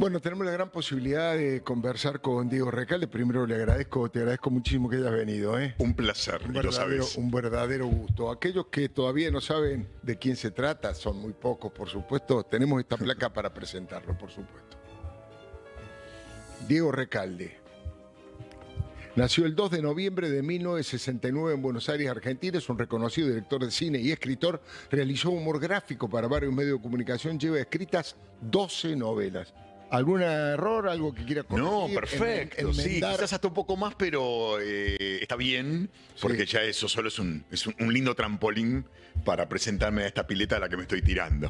Bueno, tenemos la gran posibilidad de conversar con Diego Recalde. Primero te agradezco muchísimo que hayas venido, ¿eh? Un placer, y lo sabes. Un verdadero gusto. Aquellos que todavía no saben de quién se trata, son muy pocos, por supuesto. Tenemos esta placa para presentarlo, por supuesto. Diego Recalde. Nació el 2 de noviembre de 1969 en Buenos Aires, Argentina. Es un reconocido director de cine y escritor. Realizó humor gráfico para varios medios de comunicación. Lleva escritas 12 novelas. ¿Algún error, algo que quiera corregir? No, perfecto, sí, quizás hasta un poco más, pero está bien, porque ya eso solo es un lindo trampolín para presentarme a esta pileta a la que me estoy tirando.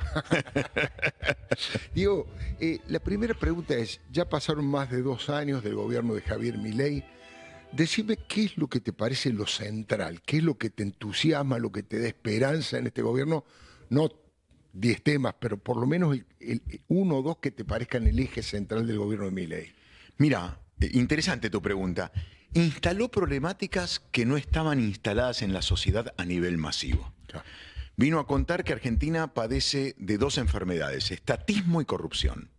Diego, la primera pregunta es, ya pasaron más de 2 años del gobierno de Javier Milei. Decime qué es lo que te parece lo central, qué es lo que te entusiasma, lo que te da esperanza en este gobierno, no 10 temas, pero por lo menos uno o dos que te parezcan el eje central del gobierno de Milei. Mira, interesante tu pregunta. Instaló problemáticas que no estaban instaladas en la sociedad a nivel masivo. Claro. Vino a contar que Argentina padece de 2 enfermedades, estatismo y corrupción.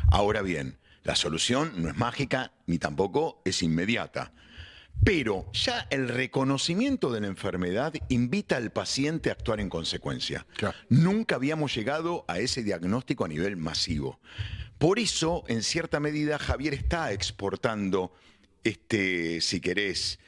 Ahora bien, la solución no es mágica ni tampoco es inmediata. Pero ya el reconocimiento de la enfermedad invita al paciente a actuar en consecuencia. Claro. Nunca habíamos llegado a ese diagnóstico a nivel masivo. Por eso, en cierta medida, Javier está exportando si querés,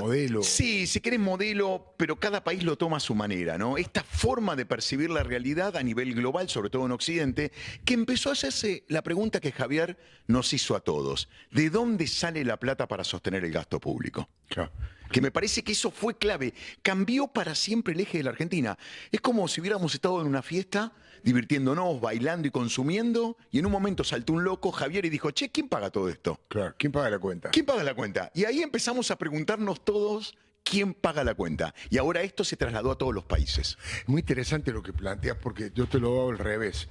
Modelo. Sí, si querés modelo, pero cada país lo toma a su manera, ¿no? Esta forma de percibir la realidad a nivel global, sobre todo en Occidente, que empezó a hacerse la pregunta que Javier nos hizo a todos. ¿De dónde sale la plata para sostener el gasto público? Claro. Que me parece que eso fue clave. Cambió para siempre el eje de la Argentina. Es como si hubiéramos estado en una fiesta, divirtiéndonos, bailando y consumiendo, y en un momento saltó un loco, Javier, y dijo, che, ¿quién paga todo esto? Claro, ¿quién paga la cuenta? ¿Quién paga la cuenta? Y ahí empezamos a preguntarnos todos quién paga la cuenta. Y ahora esto se trasladó a todos los países. Muy interesante lo que planteas, porque yo te lo hago al revés.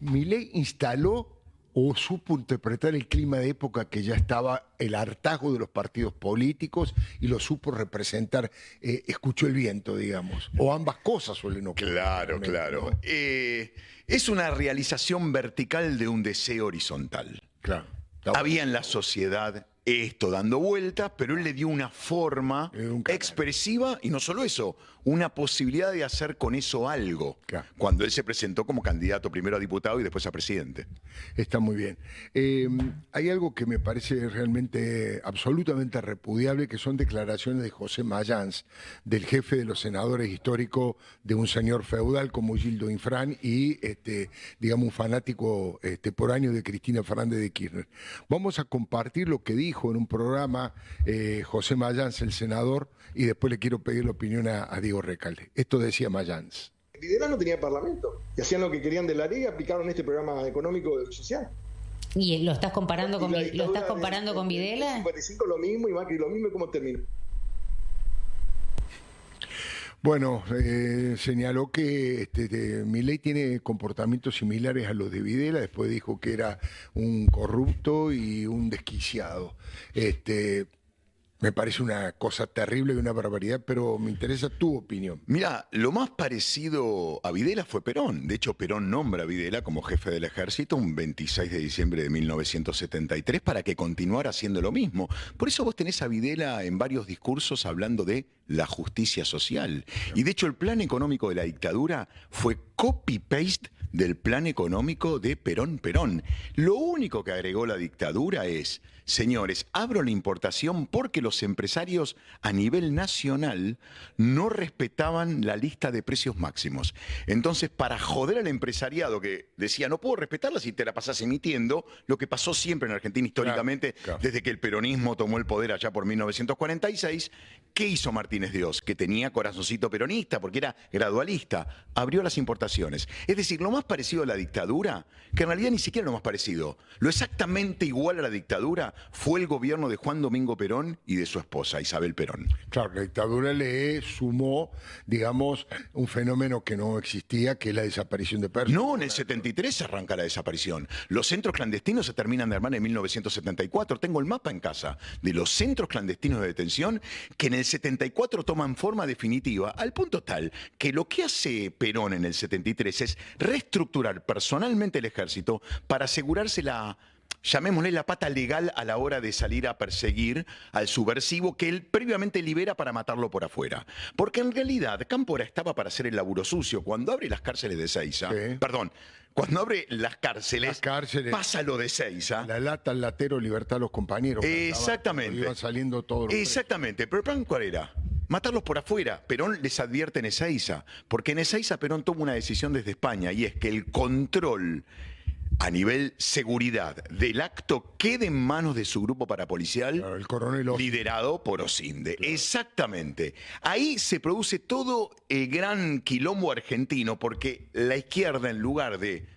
Milei instaló o supo interpretar el clima de época que ya estaba, el hartazgo de los partidos políticos, y lo supo representar, escuchó el viento, digamos, o ambas cosas suelen ocurrir. Claro, claro. ¿No? Es una realización vertical de un deseo horizontal. Claro. Había en la sociedad esto dando vueltas, pero él le dio una forma expresiva, y no solo eso, una posibilidad de hacer con eso algo, Claro. cuando él se presentó como candidato primero a diputado y después a presidente. Está muy bien. Hay algo que me parece realmente absolutamente repudiable, que son declaraciones de José Mayans, del jefe de los senadores histórico de un señor feudal como Gildo Infran y, digamos, un fanático por años de Cristina Fernández de Kirchner. Vamos a compartir lo que dijo en un programa José Mayans, el senador, y después le quiero pedir la opinión a Diego Recalde. Esto decía Mayans. Videla no tenía parlamento y hacían lo que querían de la ley y aplicaron este programa económico y social. ¿Y lo estás comparando con Videla? 55 lo mismo y Macri lo mismo, ¿y cómo terminó? Bueno, señaló que Milei tiene comportamientos similares a los de Videla, después dijo que era un corrupto y un desquiciado. Me parece una cosa terrible y una barbaridad, pero me interesa tu opinión. Mira, lo más parecido a Videla fue Perón. De hecho, Perón nombra a Videla como jefe del ejército un 26 de diciembre de 1973 para que continuara haciendo lo mismo. Por eso vos tenés a Videla en varios discursos hablando de la justicia social. Y de hecho, el plan económico de la dictadura fue copy-paste del plan económico de Perón. Lo único que agregó la dictadura es, señores, abro la importación porque los empresarios a nivel nacional no respetaban la lista de precios máximos. Entonces, para joder al empresariado que decía, no puedo respetarla si te la pasás emitiendo, lo que pasó siempre en Argentina históricamente, Claro. desde que el peronismo tomó el poder allá por 1946, ¿qué hizo Martínez Dios? Que tenía corazoncito peronista porque era gradualista, abrió las importaciones. Es decir, lo más parecido a la dictadura, que en realidad ni siquiera lo más parecido, lo exactamente igual a la dictadura fue el gobierno de Juan Domingo Perón y de su esposa, Isabel Perón. Claro, la dictadura le sumó, digamos, un fenómeno que no existía, que es la desaparición de personas. No, en el 73 se arranca la desaparición. Los centros clandestinos se terminan de armar en 1974. Tengo el mapa en casa de los centros clandestinos de detención que en el 74 74 toman forma definitiva, al punto tal que lo que hace Perón en el 73 es reestructurar personalmente el ejército para asegurarse llamémosle la pata legal a la hora de salir a perseguir al subversivo que él previamente libera para matarlo por afuera. Porque en realidad Cámpora estaba para hacer el laburo sucio. Cuando abre las cárceles de Seiza, cuando abre las cárceles, pasa lo de Seiza. La lata al latero, libertad a los compañeros. Exactamente. Iban saliendo todos los Exactamente. Pero el plan, ¿cuál era? Matarlos por afuera. Perón les advierte en Ezeiza, porque en Ezeiza Perón toma una decisión desde España, y es que el control a nivel seguridad del acto quede en manos de su grupo parapolicial, claro, el coronel Osinde, liderado por Osinde. Claro. Exactamente. Ahí se produce todo el gran quilombo argentino, porque la izquierda, en lugar de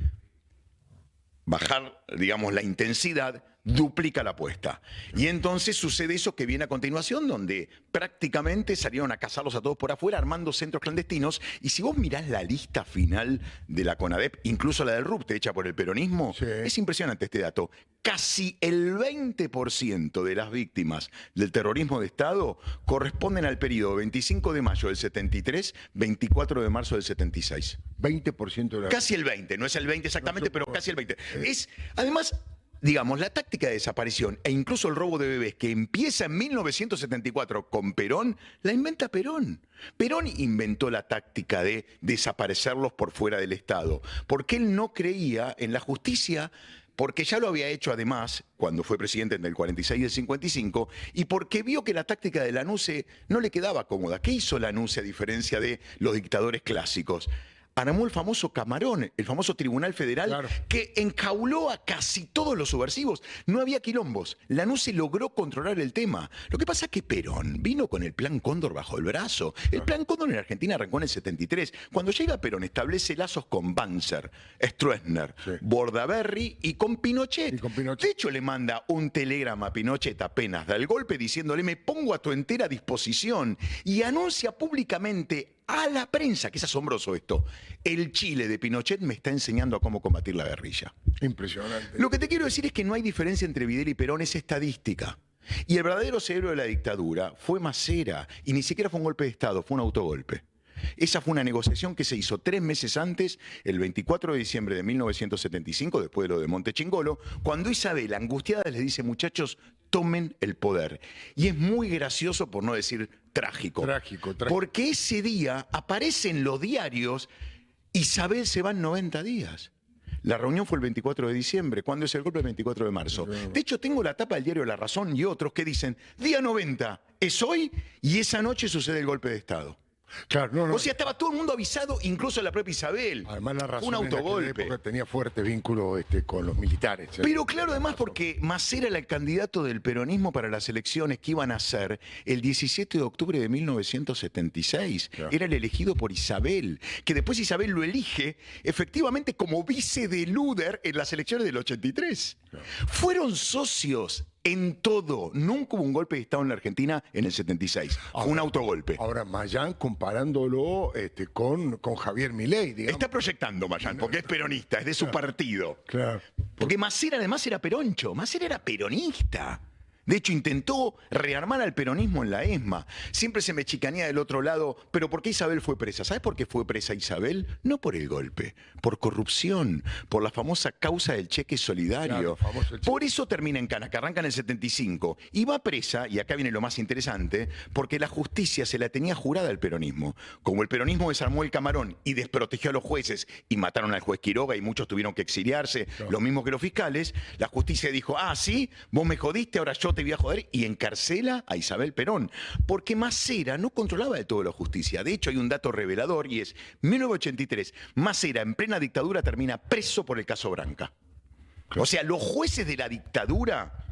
bajar, digamos, la intensidad, duplica la apuesta. Y entonces sucede eso que viene a continuación, donde prácticamente salieron a cazarlos a todos por afuera, armando centros clandestinos. Y si vos mirás la lista final de la CONADEP, incluso la del RUPTE hecha por el peronismo, sí, es impresionante este dato. Casi el 20% de las víctimas del terrorismo de Estado corresponden al periodo 25 de mayo del 73, 24 de marzo del 76. 20% de la... Casi el 20, no es el 20 exactamente, pero casi el 20. Es, además, digamos, la táctica de desaparición e incluso el robo de bebés que empieza en 1974 con Perón, la inventa Perón. Perón inventó la táctica de desaparecerlos por fuera del Estado, porque él no creía en la justicia, porque ya lo había hecho además cuando fue presidente en el 46 y el 55, y porque vio que la táctica de Lanusse no le quedaba cómoda. ¿Qué hizo Lanusse a diferencia de los dictadores clásicos? Armó el famoso Camarón, el famoso Tribunal Federal, claro, que enjauló a casi todos los subversivos. No había quilombos. Lanusse logró controlar el tema. Lo que pasa es que Perón vino con el Plan Cóndor bajo el brazo. El Plan Cóndor en Argentina arrancó en el 73. Cuando llega Perón establece lazos con Banzer, Stroessner, sí, Bordaberry y con Pinochet. De hecho, le manda un telegrama a Pinochet apenas da el golpe diciéndole: me pongo a tu entera disposición, y anuncia públicamente a la prensa, que es asombroso esto: el Chile de Pinochet me está enseñando a cómo combatir la guerrilla. Impresionante. Lo que te quiero decir es que no hay diferencia entre Videla y Perón, es estadística. Y el verdadero cerebro de la dictadura fue Masera, y ni siquiera fue un golpe de Estado, fue un autogolpe. Esa fue una negociación que se hizo 3 meses antes, el 24 de diciembre de 1975, después de lo de Montechingolo, cuando Isabel, angustiada, les dice: muchachos, tomen el poder. Y es muy gracioso, por no decir trágico. Trágico. Porque ese día aparece en los diarios: Isabel se va en 90 días. La reunión fue el 24 de diciembre. ¿Cuándo es el golpe? El 24 de marzo. De hecho, tengo la tapa del diario La Razón y otros que dicen: día 90 es hoy, y esa noche sucede el golpe de Estado. Claro, o sea, estaba todo el mundo avisado, incluso la propia Isabel. Además, la razón, un autogolpe. En aquella época tenía fuerte vínculo con los militares. Pero claro, además, porque Masera era el candidato del peronismo para las elecciones que iban a ser el 17 de octubre de 1976. Claro. Era el elegido por Isabel, que después Isabel lo elige efectivamente como vice de Luder en las elecciones del 83. Claro. Fueron socios en todo. Nunca hubo un golpe de Estado en la Argentina en el 76. Fue un autogolpe. Ahora, Mayán, comparándolo con Javier Milei, digamos. Está proyectando Mayán, porque es peronista, es de su partido. Claro. Porque Masera además era peroncho, Masera era peronista. De hecho, intentó rearmar al peronismo en la ESMA. Siempre se me chicanea del otro lado: ¿pero por qué Isabel fue presa? ¿Sabes por qué fue presa Isabel? No por el golpe, por corrupción, por la famosa causa del cheque solidario. Claro, por eso termina en cana, que arranca en el 75. Y va presa, y acá viene lo más interesante, porque la justicia se la tenía jurada al peronismo. Como el peronismo desarmó el Camarón y desprotegió a los jueces, y mataron al juez Quiroga, y muchos tuvieron que exiliarse, claro, lo mismo que los fiscales, la justicia dijo: ah, sí, vos me jodiste, ahora yo te voy a joder, y encarcela a Isabel Perón, porque Masera no controlaba de todo la justicia. De hecho, hay un dato revelador, y es 1983, Masera en plena dictadura termina preso por el caso Branca. Claro. O sea, los jueces de la dictadura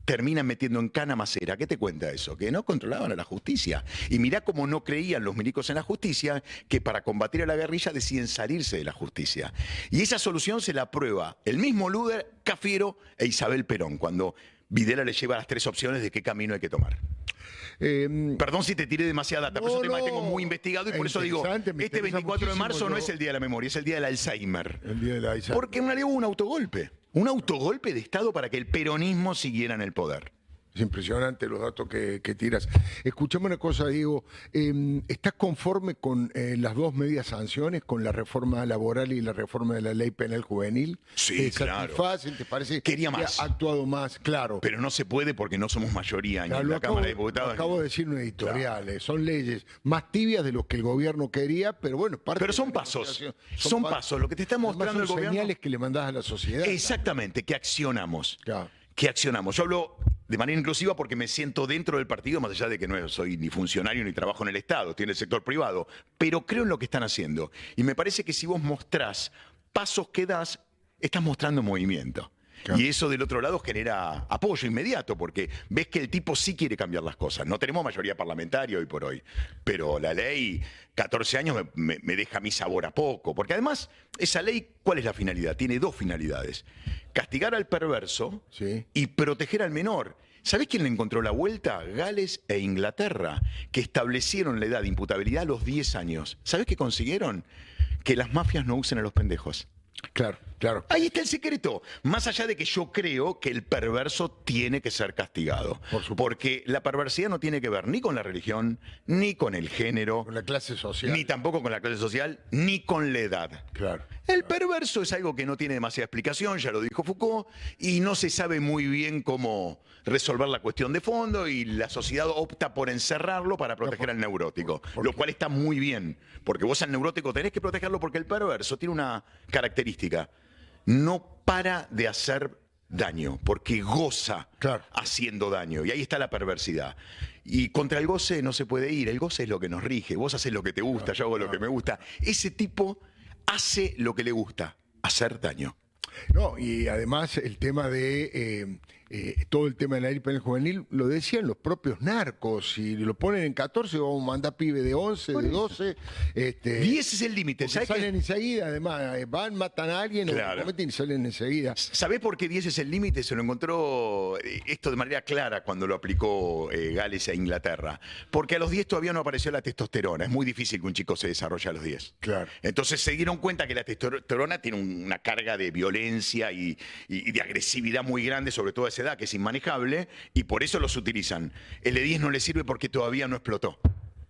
terminan metiendo en cana a Masera. ¿Qué te cuenta eso? Que no controlaban a la justicia. Y mirá cómo no creían los milicos en la justicia, que para combatir a la guerrilla deciden salirse de la justicia. Y esa solución se la aprueba el mismo Luder, Cafiero e Isabel Perón, cuando Videla le lleva las 3 opciones de qué camino hay que tomar. Perdón si te tiré demasiada data, pero es un tema que tengo muy investigado, y por eso digo, este 24 de marzo no es el Día de la Memoria, es el Día del Alzheimer. El Día del Alzheimer. Porque en realidad hubo un autogolpe de Estado para que el peronismo siguiera en el poder. Es impresionante los datos que tiras. Escuchame una cosa, Diego. ¿Estás conforme con las dos medias sanciones, con la reforma laboral y la reforma de la ley penal juvenil? Sí, ¿Te claro. satisfacen? ¿Te parece Quería que más. ha actuado más? Claro. Pero no se puede porque no somos mayoría ni Claro, en la Cámara de lo Diputados. acabo de decir en un editorial. Son leyes más tibias de lo que el gobierno quería, pero bueno, Pero son pasos. Son pasos. Lo que te está mostrando el son gobierno. señales que le mandás a la sociedad. Exactamente, que accionamos. Claro. ¿Qué accionamos? Yo hablo de manera inclusiva porque me siento dentro del partido, más allá de que no soy ni funcionario ni trabajo en el Estado, estoy en el sector privado, pero creo en lo que están haciendo. Y me parece que si vos mostrás pasos que das, estás mostrando movimiento. Claro. Y eso del otro lado genera apoyo inmediato, porque ves que el tipo sí quiere cambiar las cosas. No tenemos mayoría parlamentaria hoy por hoy, pero la ley, 14 años, me deja mi sabor a poco. Porque además, esa ley, ¿cuál es la finalidad? Tiene dos finalidades. Castigar al perverso y proteger al menor. ¿Sabés quién le encontró la vuelta? Gales e Inglaterra, que establecieron la edad de imputabilidad a los 10 años. ¿Sabés qué consiguieron? Que las mafias no usen a los pendejos. Claro, claro. Ahí está el secreto. Más allá de que yo creo que el perverso tiene que ser castigado. Por supuesto. Porque la perversidad no tiene que ver ni con la religión, ni con el género, con la clase social, ni tampoco con la clase social, ni con la edad. Claro. El perverso es algo que no tiene demasiada explicación, ya lo dijo Foucault, y no se sabe muy bien cómo resolver la cuestión de fondo, y la sociedad opta por encerrarlo para proteger al neurótico, lo cual está muy bien, porque vos al neurótico tenés que protegerlo porque el perverso tiene una característica: no para de hacer daño, porque goza haciendo daño, y ahí está la perversidad. Y contra el goce no se puede ir, el goce es lo que nos rige, vos haces lo que te gusta, yo hago lo que me gusta. Ese tipo hace lo que le gusta, hacer daño. No, y además el tema de todo el tema de la ley penal juvenil lo decían los propios narcos. Si lo ponen en 14, vamos a mandar pibe de 11, de 12. Y ese es el límite. Salen enseguida, además. Van, matan a alguien, claro, o cometen y salen enseguida. ¿Sabés por qué 10 es el límite? Se lo encontró esto de manera clara cuando lo aplicó Gales e Inglaterra. Porque a los 10 todavía no apareció la testosterona. Es muy difícil que un chico se desarrolle a los 10. Claro. Entonces se dieron cuenta que la testosterona tiene una carga de violencia y de agresividad muy grande, sobre todo a esa edad, que es inmanejable, y por eso los utilizan. El de 10 no le sirve porque todavía no explotó.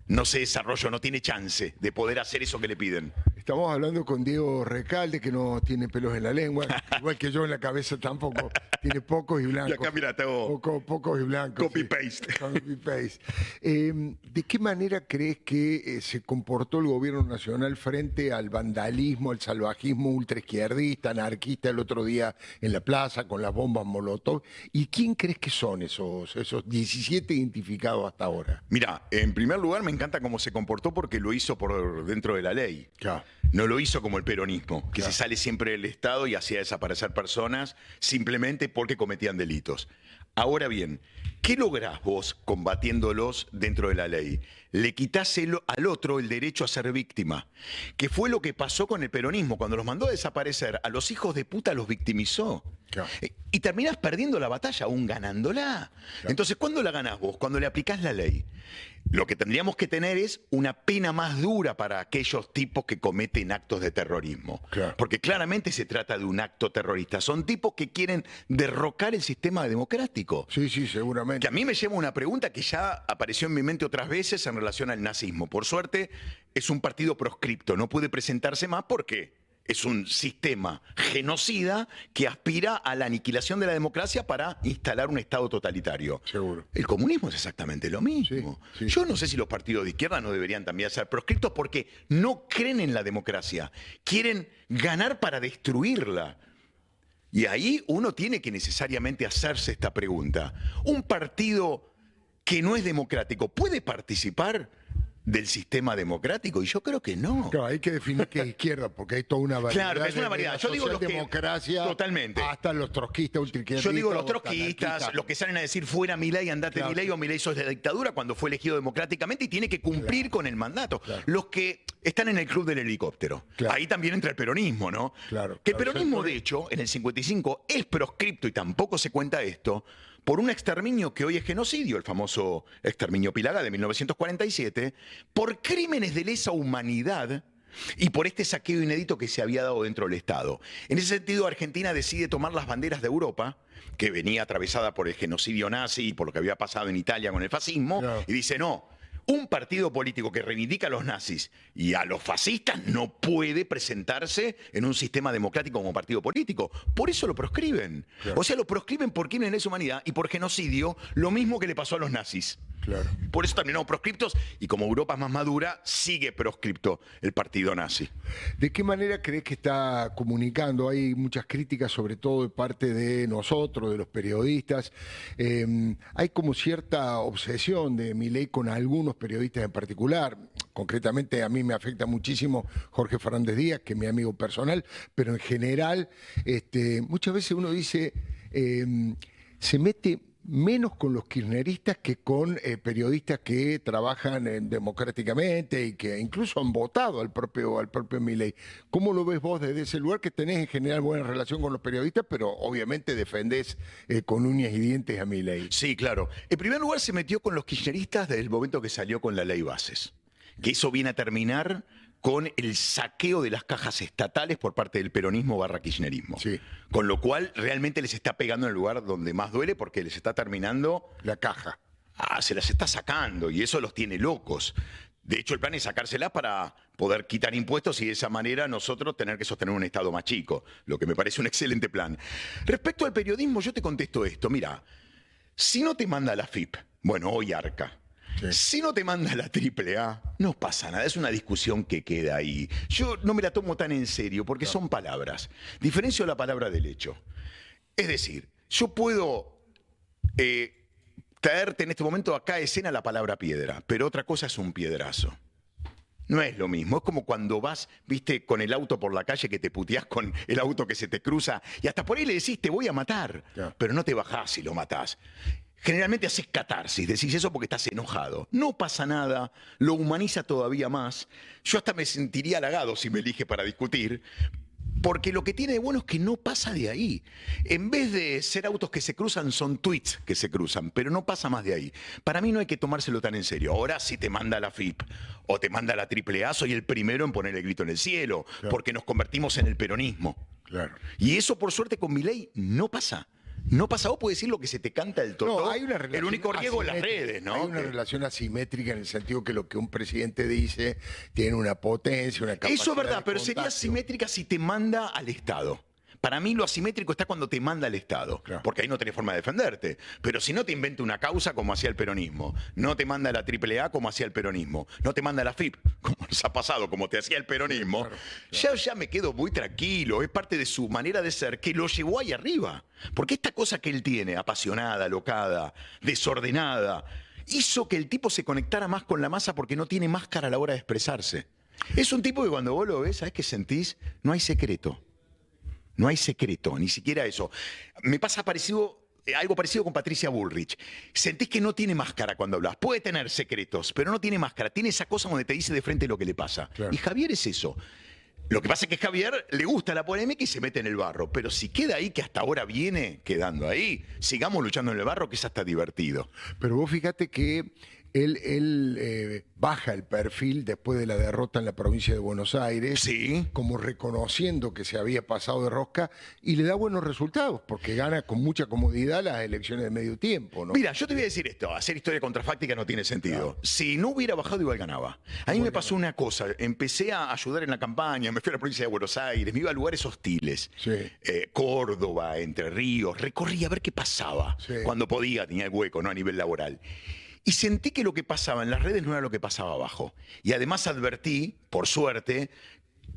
No se desarrolló, no tiene chance de poder hacer eso que le piden. Estamos hablando con Diego Recalde, que no tiene pelos en la lengua, igual que yo en la cabeza tampoco. Tiene pocos y blancos. Y acá, mira, tengo pocos y blancos. Copy-paste. Sí. Copy-paste. ¿De qué manera crees que se comportó el gobierno nacional frente al vandalismo, al salvajismo ultraizquierdista, anarquista el otro día en la plaza con las bombas Molotov? ¿Y quién crees que son esos 17 identificados hasta ahora? Mira, en primer lugar me encanta cómo se comportó porque lo hizo por dentro de la ley. Claro. No lo hizo como el peronismo, que se sale siempre del Estado y hacía desaparecer personas simplemente porque cometían delitos. Ahora bien, ¿qué lográs vos combatiéndolos dentro de la ley? Le quitás al otro el derecho a ser víctima, que fue lo que pasó con el peronismo. Cuando los mandó a desaparecer, a los hijos de puta los victimizó. Claro. Y terminás perdiendo la batalla, aún ganándola. Claro. Entonces, ¿cuándo la ganás vos? Cuando le aplicás la ley. Lo que tendríamos que tener es una pena más dura para aquellos tipos que cometen actos de terrorismo. Claro. Porque claramente se trata de un acto terrorista. Son tipos que quieren derrocar el sistema democrático. Sí, sí, seguramente. Que a mí me lleva una pregunta que ya apareció en mi mente otras veces en relación al nazismo. Por suerte, es un partido proscripto. No puede presentarse más porque es un sistema genocida que aspira a la aniquilación de la democracia para instalar un Estado totalitario. Seguro. El comunismo es exactamente lo mismo. Sí, sí. Yo no sé si los partidos de izquierda no deberían también ser proscriptos porque no creen en la democracia. Quieren ganar para destruirla. Y ahí uno tiene que necesariamente hacerse esta pregunta. ¿Un partido que no es democrático puede participar del sistema democrático? Y yo creo que no. Claro, hay que definir qué es izquierda, porque hay toda una variedad. Claro, es una variedad. Yo digo los que democracia, totalmente. Hasta los trotskistas, ultraizquierdistas. Yo digo los trotskistas, los que salen a decir fuera Milei, andate claro, Milei, o Milei sos de la dictadura, cuando fue elegido democráticamente y tiene que cumplir con el mandato. Claro. Los que están en el club del helicóptero. Claro. Ahí también entra el peronismo, ¿no? Claro. Que el peronismo, de hecho, en el 55 es proscripto, y tampoco se cuenta esto, por un exterminio que hoy es genocidio, el famoso exterminio Pilagá de 1947, por crímenes de lesa humanidad, y por este saqueo inédito que se había dado dentro del Estado. En ese sentido, Argentina decide tomar las banderas de Europa, que venía atravesada por el genocidio nazi y por lo que había pasado en Italia con el fascismo, y dice, no, un partido político que reivindica a los nazis y a los fascistas no puede presentarse en un sistema democrático como partido político. Por eso lo proscriben. O sea, lo proscriben por crímenes de lesa humanidad y por genocidio, lo mismo que le pasó a los nazis. Claro. Por eso terminamos proscriptos y como Europa es más madura, sigue proscripto el partido nazi. ¿De qué manera crees que está comunicando? Hay muchas críticas, sobre todo de parte de nosotros, de los periodistas. Hay como cierta obsesión de Milei con algunos periodistas en particular. Concretamente a mí me afecta muchísimo Jorge Fernández Díaz, que es mi amigo personal, pero en general muchas veces uno dice, se mete menos con los kirchneristas que con periodistas que trabajan democráticamente y que incluso han votado al propio Milei. ¿Cómo lo ves vos desde ese lugar que tenés en general buena relación con los periodistas, pero obviamente defendés con uñas y dientes a Milei? Sí, claro. En primer lugar se metió con los kirchneristas desde el momento que salió con la ley Bases, que eso viene a terminar con el saqueo de las cajas estatales por parte del peronismo / kirchnerismo. Sí. Con lo cual realmente les está pegando en el lugar donde más duele porque les está terminando La caja. se las está sacando y eso los tiene locos. De hecho, el plan es sacárselas para poder quitar impuestos y de esa manera nosotros tener que sostener un Estado más chico, lo que me parece un excelente plan. Respecto al periodismo, yo te contesto esto. Mira, si no te manda la FIP, bueno, hoy Arca, sí. Si no te manda la AAA, no pasa nada, es una discusión que queda ahí. Yo no me la tomo tan en serio porque son palabras. Diferencio la palabra del hecho. Es decir, yo puedo traerte en este momento acá a escena la palabra piedra, pero otra cosa es un piedrazo. No es lo mismo, es como cuando vas, viste, con el auto por la calle que te puteás con el auto que se te cruza y hasta por ahí le decís te voy a matar, pero no te bajás y lo matás. Generalmente haces catarsis, decís eso porque estás enojado. No pasa nada, lo humaniza todavía más. Yo hasta me sentiría halagado si me elige para discutir, porque lo que tiene de bueno es que no pasa de ahí. En vez de ser autos que se cruzan, son tweets que se cruzan, pero no pasa más de ahí. Para mí no hay que tomárselo tan en serio. Ahora si te manda la FIP o te manda la AAA, soy el primero en poner el grito en el cielo, porque nos convertimos en el peronismo. Claro. Y eso por suerte con Milei no pasa. No pasa, vos podés decir lo que se te canta del totó. No, hay una relación. El único riesgo es las redes, ¿no? Hay una relación asimétrica en el sentido que lo que un presidente dice tiene una potencia, una capacidad. Eso es verdad, pero contagio. sería asimétrica si te manda al Estado. Para mí lo asimétrico está cuando te manda al Estado, porque ahí no tenés forma de defenderte. Pero si no te inventa una causa como hacía el peronismo, no te manda la AAA como hacía el peronismo, no te manda la FIP como nos ha pasado, como te hacía el peronismo, ya me quedo muy tranquilo. Es parte de su manera de ser que lo llevó ahí arriba. Porque esta cosa que él tiene, apasionada, alocada, desordenada, hizo que el tipo se conectara más con la masa porque no tiene máscara a la hora de expresarse. Es un tipo que cuando vos lo ves, ¿sabés qué sentís? No hay secreto. No hay secreto, ni siquiera eso. Me pasa algo parecido con Patricia Bullrich. Sentís que no tiene máscara cuando hablas. Puede tener secretos, pero no tiene máscara. Tiene esa cosa donde te dice de frente lo que le pasa. Claro. Y Javier es eso. Lo que pasa es que a Javier le gusta la polémica y se mete en el barro. Pero si queda ahí, que hasta ahora viene quedando ahí, sigamos luchando en el barro, que es hasta divertido. Pero vos fíjate que él baja el perfil después de la derrota en la provincia de Buenos Aires, sí, como reconociendo que se había pasado de rosca y le da buenos resultados porque gana con mucha comodidad las elecciones de medio tiempo, ¿no? Mira, yo te voy a decir esto, hacer historia contrafáctica no tiene sentido. Si no hubiera bajado, igual ganaba. A mí me pasó una cosa, empecé a ayudar en la campaña, me fui a la provincia de Buenos Aires, me iba a lugares hostiles, Córdoba, Entre Ríos, recorrí a ver qué pasaba, cuando podía, tenía el hueco, ¿no? A nivel laboral. Y sentí que lo que pasaba en las redes no era lo que pasaba abajo. Y además advertí, por suerte,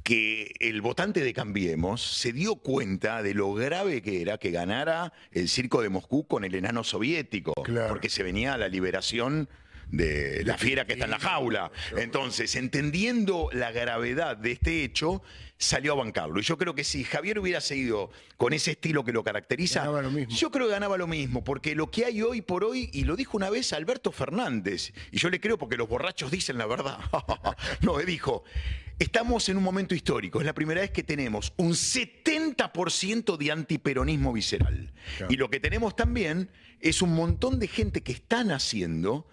que el votante de Cambiemos se dio cuenta de lo grave que era que ganara el circo de Moscú con el enano soviético. Claro. Porque se venía la liberación de la fiera que está en la jaula. Entonces, entendiendo la gravedad de este hecho, salió a bancarlo. Y yo creo que si Javier hubiera seguido con ese estilo que lo caracteriza, ganaba lo mismo. Yo creo que ganaba lo mismo, porque lo que hay hoy por hoy, y lo dijo una vez Alberto Fernández, y yo le creo porque los borrachos dicen la verdad. No, dijo, estamos en un momento histórico, es la primera vez que tenemos un 70% de antiperonismo visceral. Claro. Y lo que tenemos también es un montón de gente que está naciendo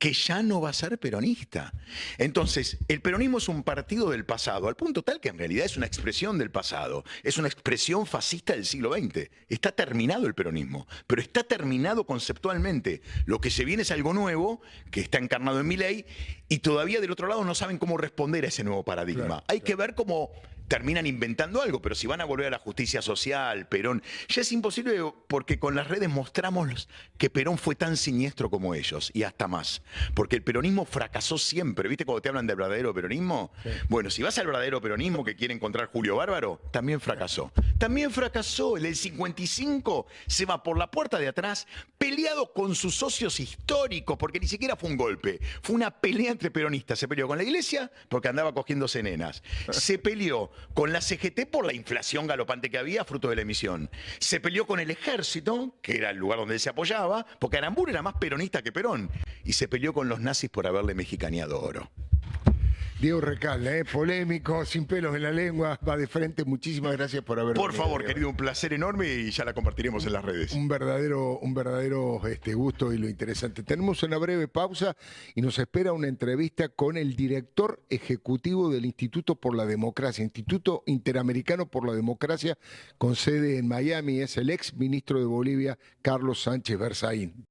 que ya no va a ser peronista. Entonces, el peronismo es un partido del pasado, al punto tal que en realidad es una expresión del pasado, es una expresión fascista del siglo XX. Está terminado el peronismo, pero está terminado conceptualmente. Lo que se viene es algo nuevo, que está encarnado en Milei, y todavía del otro lado no saben cómo responder a ese nuevo paradigma. Claro, Hay que ver cómo terminan inventando algo, pero si van a volver a la justicia social, Perón, ya es imposible porque con las redes mostramos que Perón fue tan siniestro como ellos y hasta más, porque el peronismo fracasó siempre, ¿viste? Cuando te hablan del verdadero peronismo, sí. Bueno, si vas al verdadero peronismo que quiere encontrar Julio Bárbaro, también fracasó. También fracasó, el del 55 se va por la puerta de atrás peleado con sus socios históricos, porque ni siquiera fue un golpe, fue una pelea entre peronistas, se peleó con la iglesia porque andaba cogiéndose nenas, se peleó con la CGT por la inflación galopante que había fruto de la emisión. Se peleó con el ejército, que era el lugar donde él se apoyaba, porque Aramburu era más peronista que Perón. Y se peleó con los nazis por haberle mexicaneado oro. Diego Recalde, polémico, sin pelos en la lengua, va de frente. Muchísimas gracias por haber venido. Por favor, querido, un placer enorme y ya la compartiremos en las redes. Un verdadero gusto y lo interesante. Tenemos una breve pausa y nos espera una entrevista con el director ejecutivo del Instituto por la Democracia, Instituto Interamericano por la Democracia, con sede en Miami. Es el ex ministro de Bolivia, Carlos Sánchez Berzaín.